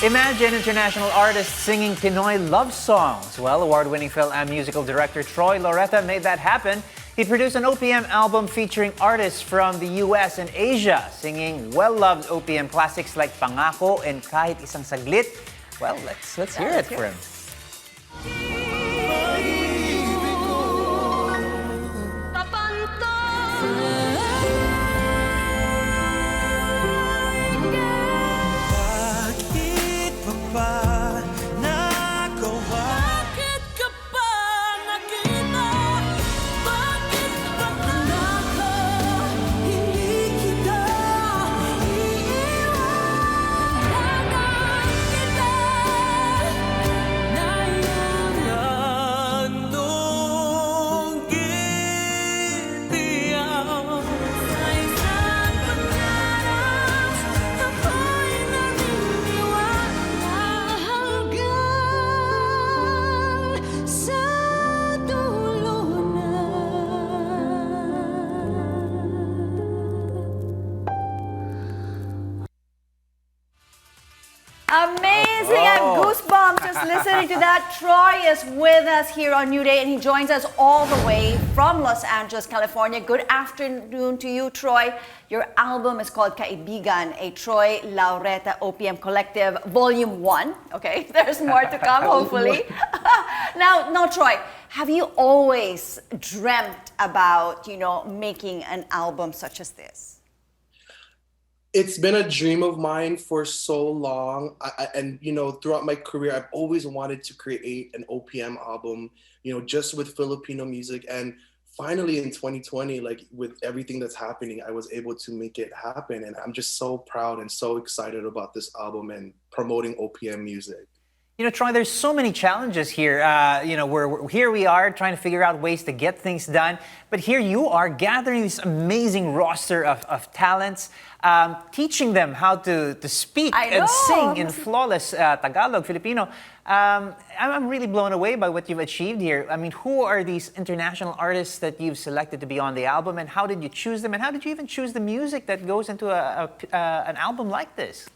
Imagine international artists singing Pinoy love songs. Well, award-winning Fil-Am musical director Laureta made that happen. He produced an OPM album featuring artists from the US and Asia, singing well-loved OPM classics like Pangako and Kahit Isang Saglit. Well, let's hear it for him. Amazing! I have goosebumps just listening to that. Troy is with us here on New Day, and he joins us all the way from Los Angeles, California. Good afternoon to you, Troy. Your album is called Kaibigan, a Troy Laureta OPM Collective Volume 1. Okay, there's more to come, hopefully. Now, Troy, have you always dreamt about, making an album such as this? It's been a dream of mine for so long. And throughout my career, I've always wanted to create an OPM album, just with Filipino music. And finally in 2020, like with everything that's happening, I was able to make it happen. And I'm just so proud and so excited about this album and promoting OPM music. Troy, there's so many challenges here. Here we are trying to figure out ways to get things done. But here you are gathering this amazing roster of talents, teaching them how to speak and sing in flawless Tagalog, Filipino. I'm really blown away by what you've achieved here. I mean, who are these international artists that you've selected to be on the album, and how did you choose them? And how did you even choose the music that goes into an album like this?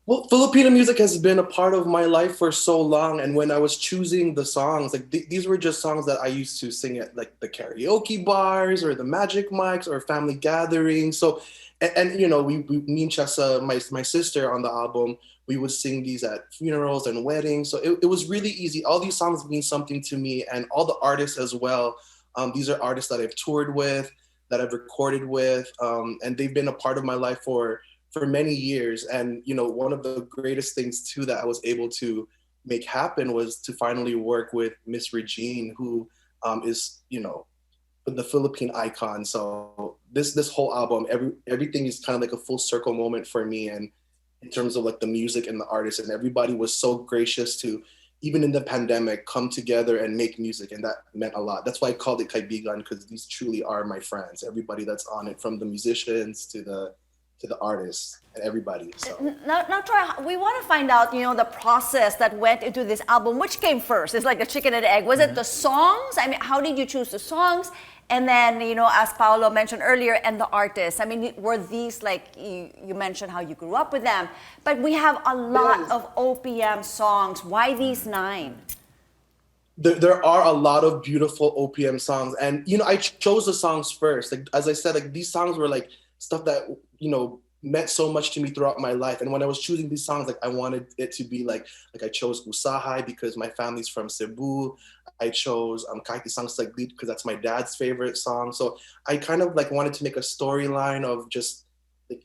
Well, Filipino music has been a part of my life for so long, and when I was choosing the songs, like these were just songs that I used to sing at like the karaoke bars or the magic mics or family gatherings. So, and me and Chessa, my sister on the album, we would sing these at funerals and weddings. So it was really easy. All these songs mean something to me, and all the artists as well. These are artists that I've toured with, that I've recorded with, and they've been a part of my life for many years. And one of the greatest things too that I was able to make happen was to finally work with Miss Regine, who is the Philippine icon. So this whole album, everything is kind of like a full circle moment for me, and in terms of like the music and the artists, and everybody was so gracious to, even in the pandemic, come together and make music, and that meant a lot. That's why I called it Kaibigan, because these truly are my friends. Everybody that's on it, from the musicians to the artists and everybody. So now, Troy, we want to find out, the process that went into this album. Which came first? It's like the chicken and egg. Was it the songs? I mean, how did you choose the songs? And then, as Paolo mentioned earlier, and the artists. I mean, were these like, you mentioned how you grew up with them, but we have a lot of OPM songs. Why these 9? There are a lot of beautiful OPM songs, and I chose the songs first. Like, as I said, like these songs were like stuff that meant so much to me throughout my life. And when I was choosing these songs, like I wanted it to be like I chose Usahay because my family's from Cebu. I chose Kahit Isang Saglit because that's my dad's favorite song. So I kind of like wanted to make a storyline of just like,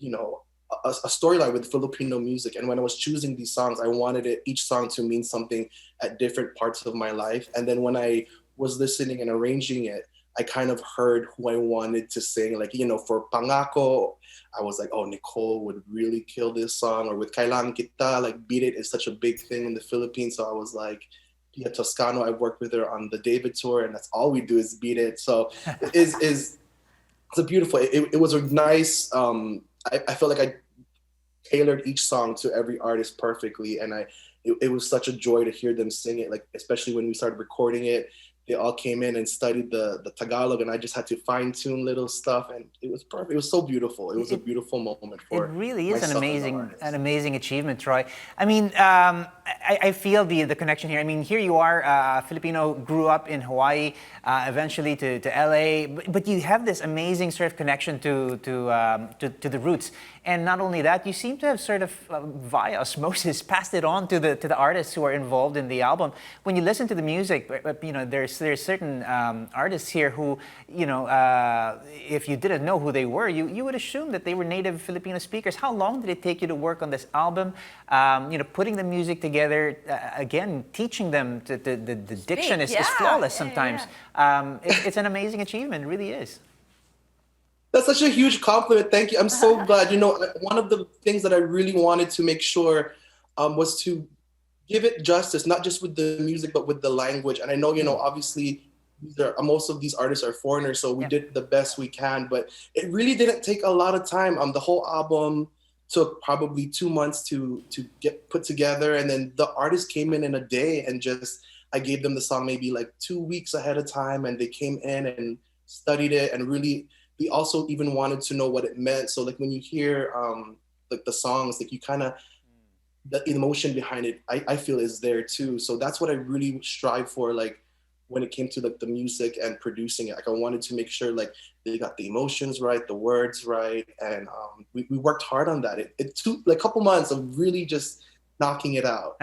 a storyline with Filipino music. And when I was choosing these songs, I wanted each song to mean something at different parts of my life. And then when I was listening and arranging it, I kind of heard who I wanted to sing. Like, for Pangako, I was like, oh, Nicole would really kill this song. Or with Kailangan Kita, like Beat It is such a big thing in the Philippines. So I was like, Pia Toscano, I worked with her on the David tour, and that's all we do is Beat It. So it's a beautiful, it was a nice, I felt like I tailored each song to every artist perfectly. And it was such a joy to hear them sing it, like, especially when we started recording it. they all came in and studied the Tagalog, and I just had to fine tune little stuff, and it was perfect. It was so beautiful. It was a beautiful moment It for really is myself and the artist. an amazing achievement, Troy. I mean, I feel the connection here. I mean, here you are, Filipino, grew up in Hawaii, eventually to LA, but you have this amazing sort of connection to the roots. And not only that, you seem to have sort of via osmosis passed it on to the artists who are involved in the album. When you listen to the music, you know, there's certain artists here who, you know, if you didn't know who they were, you would assume that they were native Filipino speakers. How long did it take you to work on this album? You know, putting the music together, again, teaching them the diction is flawless sometimes. It's an amazing achievement, it really is. That's such a huge compliment. Thank you. I'm so glad. You know, one of the things that I really wanted to make sure was to give it justice, not just with the music, but with the language. And I know, you know, obviously, most of these artists are foreigners, so we did the best we can. But it really didn't take a lot of time. The whole album took probably 2 months to get put together, and then the artists came in a day, and just I gave them the song maybe like 2 weeks ahead of time, and they came in and studied it, and really. We also even wanted to know what it meant. So like when you hear like the songs, like you kind of, the emotion behind it, I feel is there too. So that's what I really strive for, like when it came to like the music and producing it. Like I wanted to make sure like they got the emotions right, the words right. And we worked hard on that. It took like a couple months of really just knocking it out.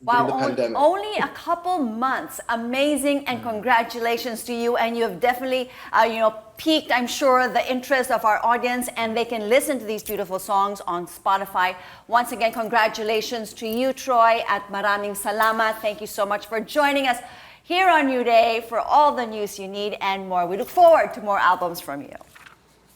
Wow, during the pandemic. only a couple months. Amazing, and congratulations to you. And you have definitely, you know, piqued, I'm sure, the interest of our audience, and they can listen to these beautiful songs on Spotify. Once again, congratulations to you, Troy, at Maraming Salamat. Thank you so much for joining us here on New Day for all the news you need and more. We look forward to more albums from you.